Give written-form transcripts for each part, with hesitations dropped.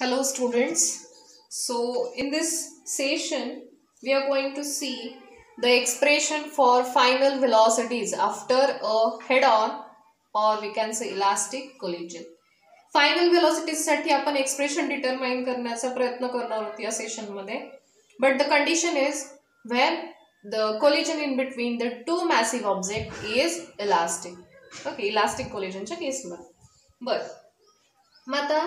Hello students. So in this session we are going to see the expression for final velocities after a head-on or we can say elastic collision. Final velocities साठी आपण expression determine करण्याचा प्रयत्न करणार आहोत या session मध्ये. But the condition is when the collision in between the two massive object is elastic. Okay, elastic collision च्या केसमध्ये. But Mata,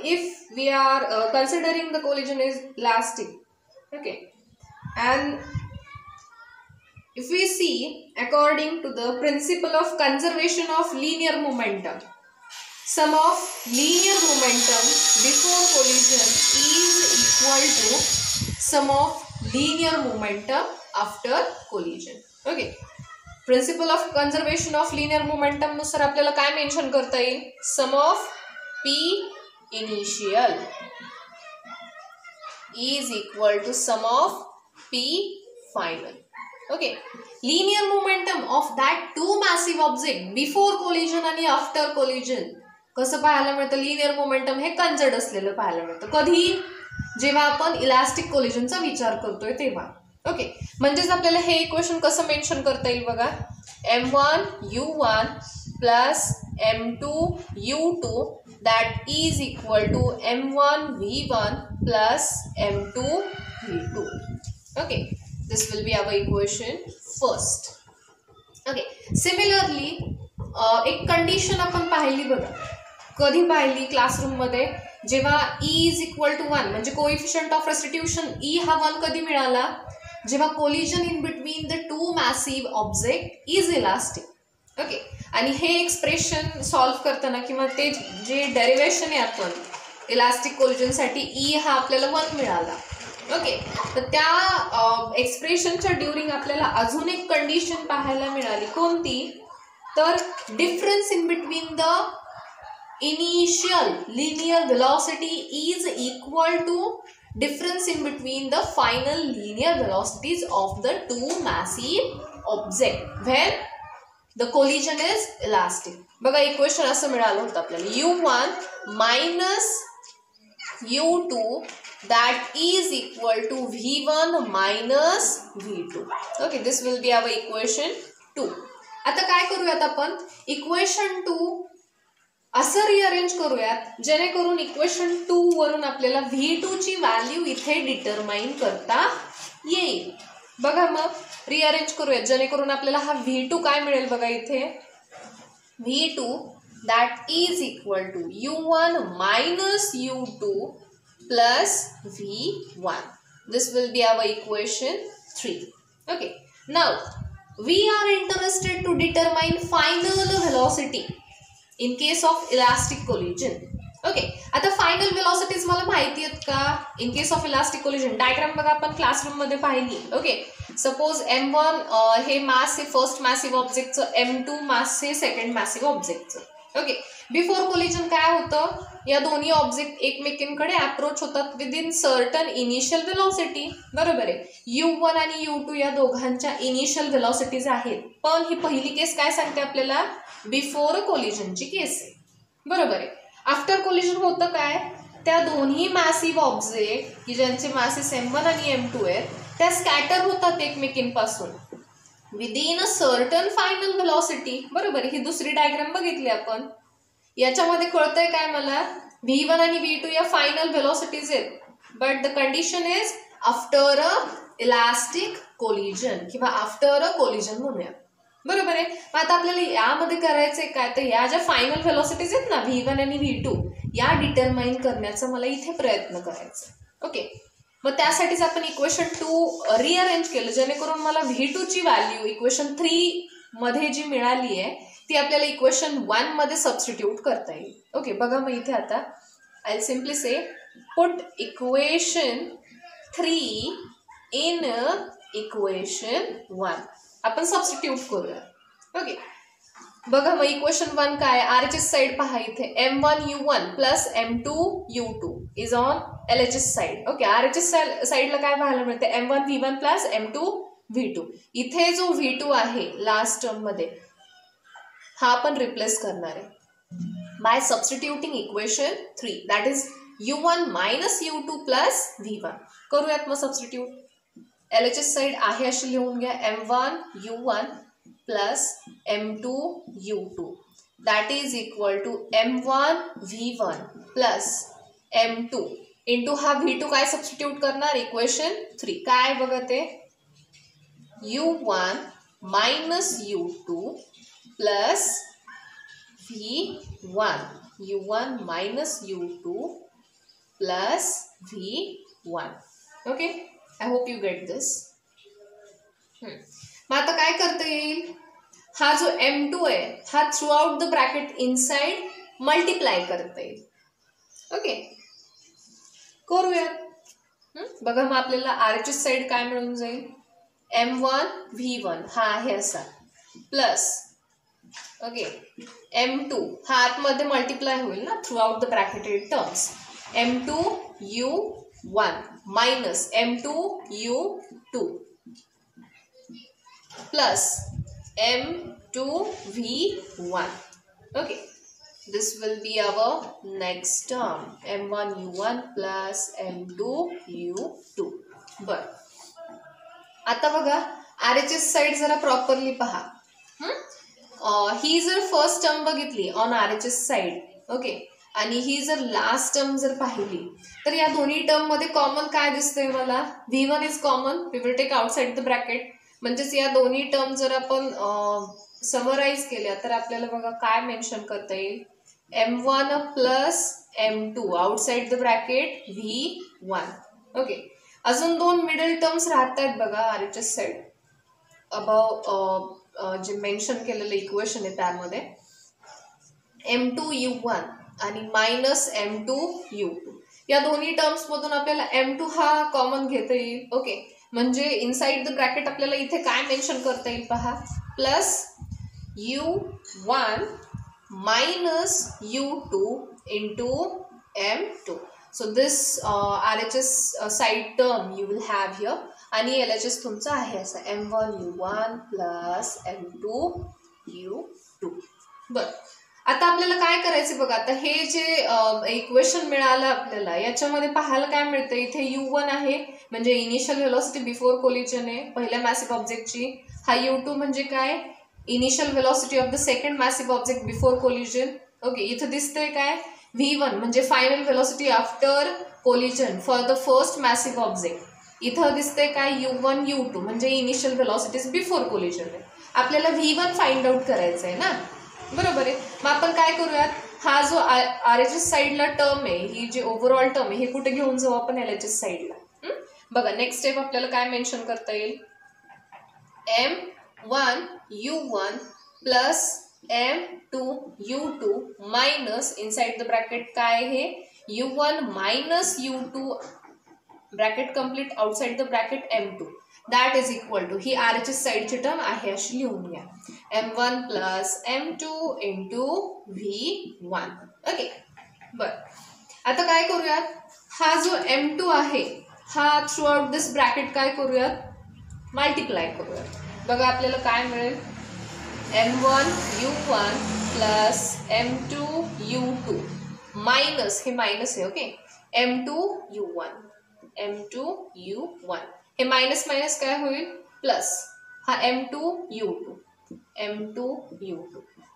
if we are considering the collision is elastic, okay, and if we see according to the principle of conservation of linear momentum, sum of linear momentum before collision is equal to sum of linear momentum after collision. Okay. Principle of conservation of linear momentum नुसार आपल्याला काय mention करता येईल? Sum of P initial is equal to sum of P final. Okay. Linear momentum of that two massive object before collision आणि after collision कसं पाहायला मिळतं? Linear momentum हे कंजर्ड असलेलं पाहायला मिळतं. कधी? जेव्हा आपण इलास्टिक कोलिजनचा विचार करतोय तेव्हा. ओके, म्हणजेच आपल्याला हे इक्वेशन कसं मेंशन करता येईल बघा. m1 u1 plus m2 u2 that is equal to m1 v1 plus m2 v2. Okay, this will be our equation first. Okay, similarly एक कंडिशन आपण पाहिली बघा. कधी पाहिली? क्लासरूम मध्ये जेव्हा e is equal to 1 म्हणजे कोएफिशिएंट ऑफ रेस्टिट्यूशन e हा 1 कधी मिळाला? जेव्हा collision in between the two massive object is elastic. Okay, आणि हे एक्सप्रेशन सॉल्व्ह करताना किंवा ते जे डेरिव्हेशन आहे आपण इलास्टिक कोलिजनसाठी ई हा आपल्याला 1 मिळाला. ओके, तर त्या एक्सप्रेशनच्या ड्युरिंग आपल्याला अजून एक कंडिशन पाहायला मिळाली. कोणती? तर difference in between the initial linear velocity is equal to difference in between the final linear velocities of the two massive object when the collision is elastic. बघा इक्वेशन असं मिळालं होतं आपल्याला u1 minus u2 that is equal to v1 minus v2. Okay, this will be our equation 2. आता काय करूयात आपण? Equation 2 असं रिअरेंज करूयात जेणेकरून इक्वेशन 2 वरून आपल्याला v2 ची व्हॅल्यू इथे डिटरमाइन करता येईल. बघा मग रिअरेंज करूयात जेणेकरून आपल्याला हा v2 काय मिळेल बघा इथे. v2 that is equal to u1 minus u2 plus v1. This will be our equation 3. Okay, now we are interested to determine final velocity in case of elastic collision. Okay, आता final velocities मला माहिती आहेत का? In case of elastic collision diagram बघा आपण classroom मध्ये पाहिली. Okay, suppose m1 हे मास आहे फर्स्ट मॅसिव्ह ऑब्जेक्टचं, m2 मास आहे सेकंड मॅसिव्ह ऑब्जेक्टचं. ओके, बिफोर कोलिजन काय होतं? या दोन्ही ऑब्जेक्ट एकमेकांकडे अप्रोच होतात with in certain initial velocity. बरोबर आहे. u1 आणि u2 या दोघांच्या इनिशियल वेलोसिटीज आहेत. पण ही पहिली केस काय सांगते आपल्याला? बिफोर कोलिजनची केस आहे. बरोबर आहे. आफ्टर कोलिजन होतं काय? त्या दोन्ही मॅसिव्ह ऑब्जेक्ट की ज्यांचे मासेस m1 आणि m2 आहेत त्या स्कॅटर होतात एकमेकींपासून within a certain final velocity. बरोबर आहे. ही दुसरी डायग्राम बघितली आपण. याच्यामध्ये कळतंय काय मला? v1 आणि v2 या फायनल वेलोसिटीज आहेत. But the condition is after a elastic collision किंवा आफ्टर अ कोलिजन म्हणूया. बरोबर आहे. मग आता आपल्याला यामध्ये करायचंय काय? तर या ज्या फायनल वेलोसिटीज आहेत ना v1 आणि v2 या डिटरमाइन करण्याचा मला इथे प्रयत्न करायचा. ओके, मग त्यासाठीच आपण इक्वेशन 2 रिअरेंज केलं जेणेकरून मला v2 ची व्हॅल्यू इक्वेशन 3 मध्ये जी मिळाली आहे ती आपल्याला इक्वेशन 1 मध्ये सबस्टिट्यूट करता येईल. ओके, बघा मग इथे आता I simply say put equation 3 in equation 1. आपण सबस्टिट्यूट करूया. ओके, बघा मग इक्वेशन 1 काय? RHS साइड पहा इथे m1 u1 plus m2 u2 is on LHS side. Okay, RHS साइडला काय पाहायला मिळते? m1 v1 plus m2 v2. इथे जो v2 आहे लास्ट टर्म मध्ये हा आपण रिप्लेस करणार आहे. by substituting equation 3, that is u1 minus u2 plus v1. करूयात मग सबस्टिट्यूट. LHS साइड आहे अशी लिहून घ्या, m1 u1 plus m2 u2 that is equal to m1 v1 plus m2 into हा v2 काय सबस्टिट्यूट करणार, इक्वेशन 3. काय बघा ते, u1 minus u2 plus v1, u1 minus u2 plus v1. Okay, I hope you get this. मग आता काय करता येईल, हा जो m2 आहे हा through out the bracket inside multiply करता येईल. ओके, करूयात. बघा मग आपल्याला RHS साइड काय मिळून जाईल, m1 v1 हा आहे असा प्लस ओके m2 हा आतमध्ये मल्टिप्लाय होईल ना throughout the bracketed terms, m2 u1 minus m2 u2 plus m2 v1. Okay, this will be our next term, m1 u1 plus m2 u2. बर, आता बघा RHS साइड जरा properly पहा. ही जर फर्स्ट टर्म बघितली on RHS side, okay, आणि ही जर last term जर पाहिली तर या दोन्ही टर्म मध्ये कॉमन काय दिसतंय मला, v1 is common, we will take outside the bracket. म्हणजेच या दोन्ही टर्म जर आपण समराइज केल्या तर आपल्याला बघा काय मेन्शन करता येईल, m1 plus m2 outside the bracket v1. Okay, अजून दोन मिडल टर्म्स राहतात बघा RHS साइड अबाव जे मेन्शन केलेलं इक्वेशन आहे त्यामध्ये m2 u1 आणि मायनस m2 u2. या दोन्ही टर्म्स मधून आपल्याला m2 हा कॉमन घेता येईल. ओके, म्हणजे इनसाइड द ब्रॅकेट आपल्याला इथे काय मेन्शन करता येईल पहा, plus u1 minus u2 into m2. So this RHS side term you will have here आणि LHS तुमचा आहे असा m1 u1 plus m2 u2. बर, आता आपल्याला काय करायचं बघा, आता हे जे इक्वेशन मिळालं आपल्याला याच्यामध्ये पाहायला काय मिळतं, इथे u1 आहे म्हणजे इनिशियल व्हेलॉसिटी बिफोर कोलिजन आहे पहिल्या मॅसिव्ह ऑब्जेक्टची, हा u2 म्हणजे काय, initial velocity of the second massive object before collision. Okay, इथं दिसतंय काय v1 म्हणजे final velocity after collision for the first massive object. इथं दिसतंय काय u1 u2 म्हणजे इनिशियल व्हेलॉसिटीज बिफोर कोलिजन आहे. आपल्याला v1 फाइंड आउट करायचं आहे ना, बरोबर आहे. मग आपण काय करूयात, हा जो RHS साइडला टर्म आहे, ही जी ओव्हरऑल टर्म आहे हे कुठे घेऊन जाऊ आपण LHS साइडला. बघा नेक्स्ट स्टेप आपल्याला काय मेन्शन करता येईल, m1 u1 plus m2 u2 minus inside the bracket काय हे u1 minus u2 bracket complete outside the bracket m2 that is equal to, ही RHS साइडची टर्म आहे अशी लिहून घ्या, m1 plus m2 into v1. Okay, बर, आता काय करूयात, हा जो m2 आहे हा थ्रू आउट दिस ब्रॅकेट काय करूयात, मल्टिप्लाय करूयात. बघा आपल्याला काय मिळेल, m1 u1 plus m2 u2 minus, हे मायनस आहे ओके, m2 u1 हे मायनस मायनस काय होईल प्लस, हा m2 u2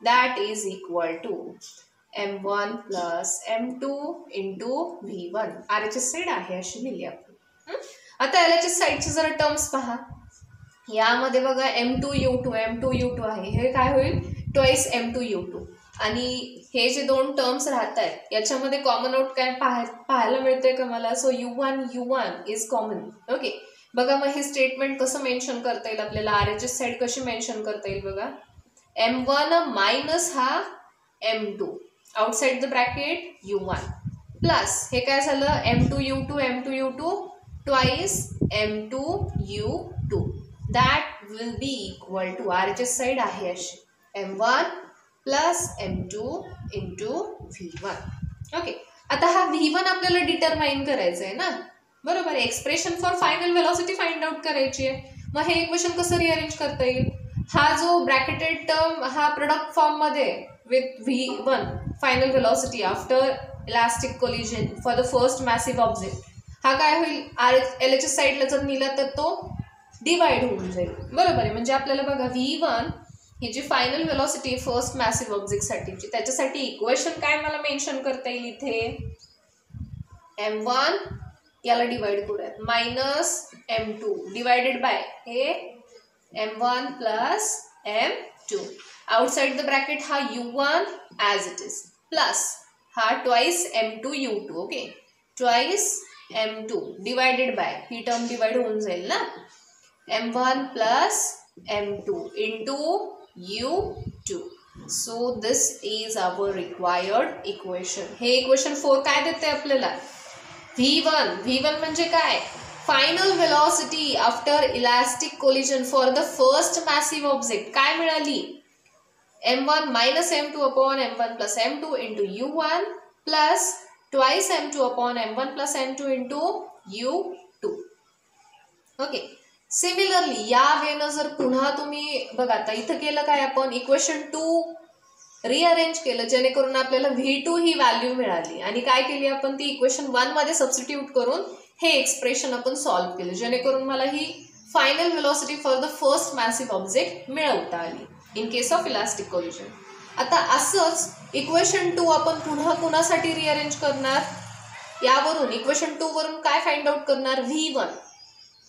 that is equal to m1 plus m2 into v1. RHS side आहे अशी लिहिली आपण. आता LHS साइडचे जरा टर्म्स पहा, यामध्ये बघा m2 u2 आहे, हे काय होईल ट्वाइस m2 u2 आणि हे जे दोन टर्म्स राहत आहेत याच्यामध्ये कॉमन आउट काय पाहायला मिळतंय का मला, so u1 is common. Okay, बघा मग हे स्टेटमेंट कसं मेन्शन करता येईल आपल्याला, RHS साइड कशी मेन्शन करता येईल बघा, m1 मायनस हा m2 outside the bracket u1 plus हे काय झालं m2 u2 twice m2 u2 that will be equal to, RHS side आहे अशी m1 plus m2 into v1. Okay, आता हा v1 आपल्याला डिटरमाइन करायचं आहे ना, बरोबर आहे, expression for final velocity find out करायची आहे. मग हे इक्वेशन कसं रिअरेंज करता येईल, हा जो ब्रॅकेटेड टर्म हा प्रोडक्ट फॉर्म मध्ये with v1 final velocity after elastic collision for the first massive object, हा काय होईल, LHS साईडला जर नेला तर तो डिवाइड होऊन जाईल. बरोबर आहे. म्हणजे आपल्याला बघा v1 ही जी final velocity first massive object साठीची, त्याच्यासाठी इक्वेशन काय मला मेन्शन करता येईल इथे, m1 याला डिवाइड करूयात मायनस m2 डिवाइडेड बाय हे m1 plus m2, outside the bracket हा u1 as it is plus हा twice m2 u2. Okay, twice m2 divided by ही टर्म डिवाइड होऊन जाईल ना, m1 plus m2 into u2. So this is our required equation. हे equation 4 काय देते आपल्याला, v1 म्हणजे काय, final velocity after elastic collision for the first massive object काय मिळाली, m1 minus m2 upon m1 plus m2 into u1 plus twice m2 upon m1 plus m2 into u2. Okay, similarly या वेनं जर पुन्हा तुम्ही बघा, आता इथं केलं काय आपण, इक्वेशन 2 रिअरेंज केलं जेणेकरून आपल्याला v2 ही व्हॅल्यू मिळाली आणि काय केली आपण, ती इक्वेशन 1 मध्ये सबस्टिट्यूट करून हे एक्सप्रेशन आपण सॉल्व्ह केलं जेणेकरून मला ही final velocity for the first massive object मिळवता आली in case of elastic collision. आता असंच इक्वेशन 2 आपण पुन्हा कुणासाठी रिअरेंज करणार, यावरून इक्वेशन 2 वरून काय फाइंड आउट करणार, v1.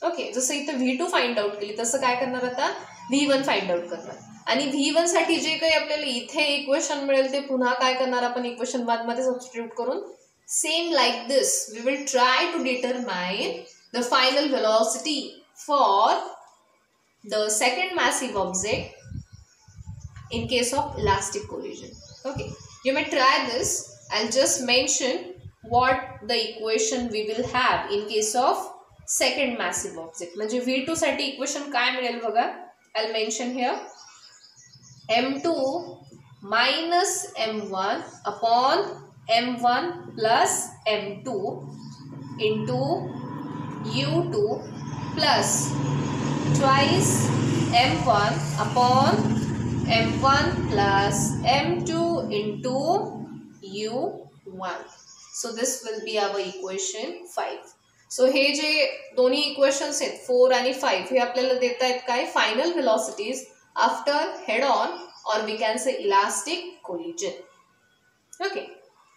ओके, जसं इथं v2 फाइंड आउट केली तसं काय करणार आता v1 फाइंड आउट करणार आणि v1 साठी जे काही आपल्याला इथे इक्वेशन मिळेल ते पुन्हा काय करणार आपण इक्वेशन 1 मध्ये सबस्टिट्यूट करून same like this we will try to determine the final velocity for the second massive object in case of elastic collision. Okay, you may try this. I'll just mention what the equation we will have in case of second massive object. म्हणजे v2 साठी equation काय मिळेल बघा, I'll mention here m2 minus m1 upon m1 plus m2 into u2 plus twice m1 upon m1 plus m2 into u1. So this will be our equation 5. So हे जे दोन्ही equations आहेत 4 आणि 5 हे आपल्याला देत आहेत काय, final velocities after head on और we can say elastic collision. Okay,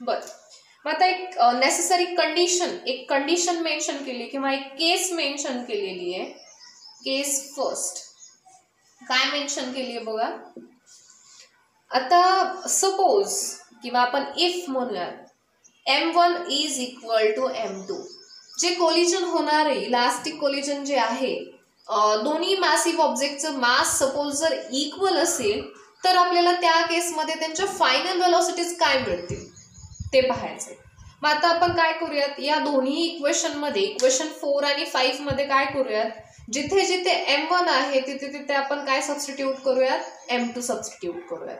बरं, मग आता एक नेसेसरी कंडिशन, एक कंडिशन मेन्शन केली किंवा एक केस मेन्शन केलेली आहे. केस फर्स्ट काय मेन्शन केली आहे बघा, आता सपोज किंवा आपण इफ म्हणूयात m1 is equal to m2, जे कोलिजन होणार आहे इलास्टिक कोलिजन जे आहे, दोन्ही मॅसिव्ह ऑब्जेक्टचं मास सपोज जर इक्वल असेल तर आपल्याला त्या केसमध्ये त्यांच्या फायनल व्हेलॉसिटीज काय मिळतील ते पाहायचं. मग आता आपण काय करूयात, या दोन्ही इक्वेशन मध्ये इक्वेशन 4 आणि 5 मध्ये काय करूयात, जिथे जिथे m1 आहे तिथे तिथे आपण काय सबस्टिट्यूट करूयात, m2 सबस्टिट्यूट करूयात.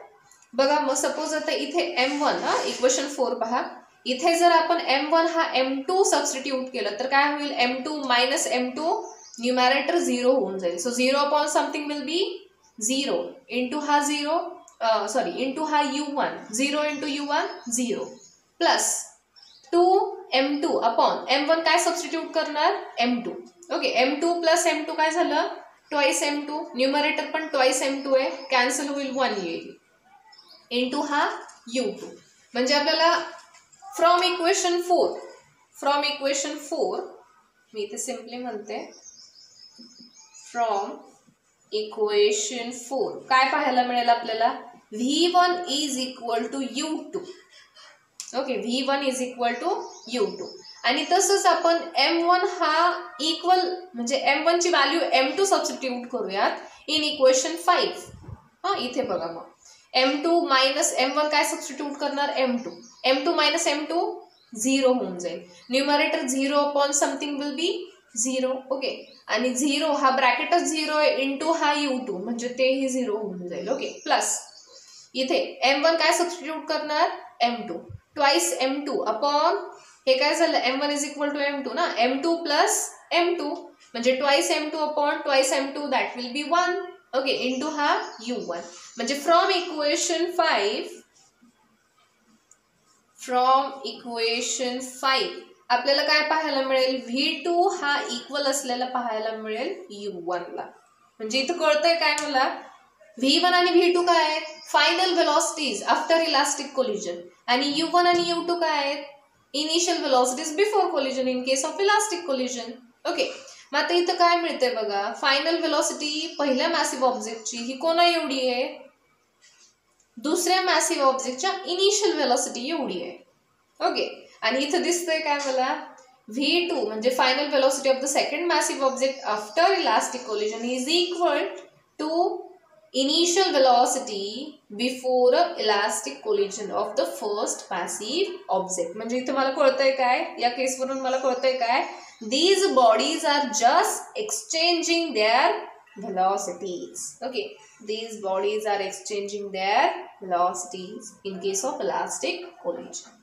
बघा, मग सपोज आता इथे m1 इक्वेशन 4 पहा, इथे जर आपण m1 हा m2 सबस्टिट्यूट केलं तर काय होईल, m2 मायनस m2 न्यूमरेटर 0 होऊन जाईल. So 0 upon something will be 0 into हा 0 इंटू हा u1, 0 into u1 0 plus 2m2 upon m1 काय सबस्टिट्यूट करणार, m2. Okay, m2 plus m2 काय झालं, ट्वाइस m2, न्यूमरेटर पण ट्वाइस m2 आहे, कॅन्सल होईल 1 येईल इंटू हा u2. म्हणजे आपल्याला फ्रॉम इक्वेशन 4 मी इथे सिम्पली म्हणते फ्रॉम इक्वेशन 4 काय पाहायला मिळेल आपल्याला, v1 is equal to u2. Okay, v1 is equal to u2 आणि तसंच आपण m1 हा इक्वल म्हणजे m1 ची व्हॅल्यू m2 सबस्टिट्यूट करूयात इन इक्वेशन 5. इथे बघा, मग m2 मायनस m1 काय सबस्टिट्यूट करणार, m2 मायनस m2 0 होऊन जाईल, numerator 0 upon something will be 0. Okay, आणि 0 हा ब्रॅकेटच 0 आहे इंटू हा u2 म्हणजे तेही 0 होऊन जाईल. ओके, प्लस इथे m1 काय सबस्टिट्यूट करणार, m2 ट्वाइस m2 अपॉन हे काय झालं, m1 is equal to m2 ना, m2 प्लस m2 म्हणजे twice m2 upon twice m2 that will B 1. Okay, into हा u1 म्हणजे फ्रॉम इक्वेशन 5 फ्रॉम इक्वेशन 5 आपल्याला काय पाहायला मिळेल, V2 हा इक्वल असलेला पाहायला मिळेल U1 ला. म्हणजे इथं कळतंय काय मला, V1 आणि V2 काय आहेत, final velocities after elastic collision, आणि U1 आणि U2 काय आहेत, initial velocities before collision in case of elastic collision. Okay, मग आता इथं काय मिळतंय बघा, फायनल व्हेलॉसिटी पहिल्या मॅसिव्ह ऑब्जेक्टची ही कोणा एवढी आहे, दुसऱ्या मॅसिव्ह ऑब्जेक्टच्या इनिशियल व्हेलॉसिटी एवढी आहे. ओके, आणि इथं दिसतंय काय मला, V2 म्हणजे final velocity of the second massive object after elastic collision is equal to initial velocity before elastic collision of the first massive object. म्हणजे इथे मला कळतंय काय, या केसवरून मला कळतंय काय, these bodies are just exchanging their velocities. Okay, these bodies are exchanging their velocities in case of elastic collision.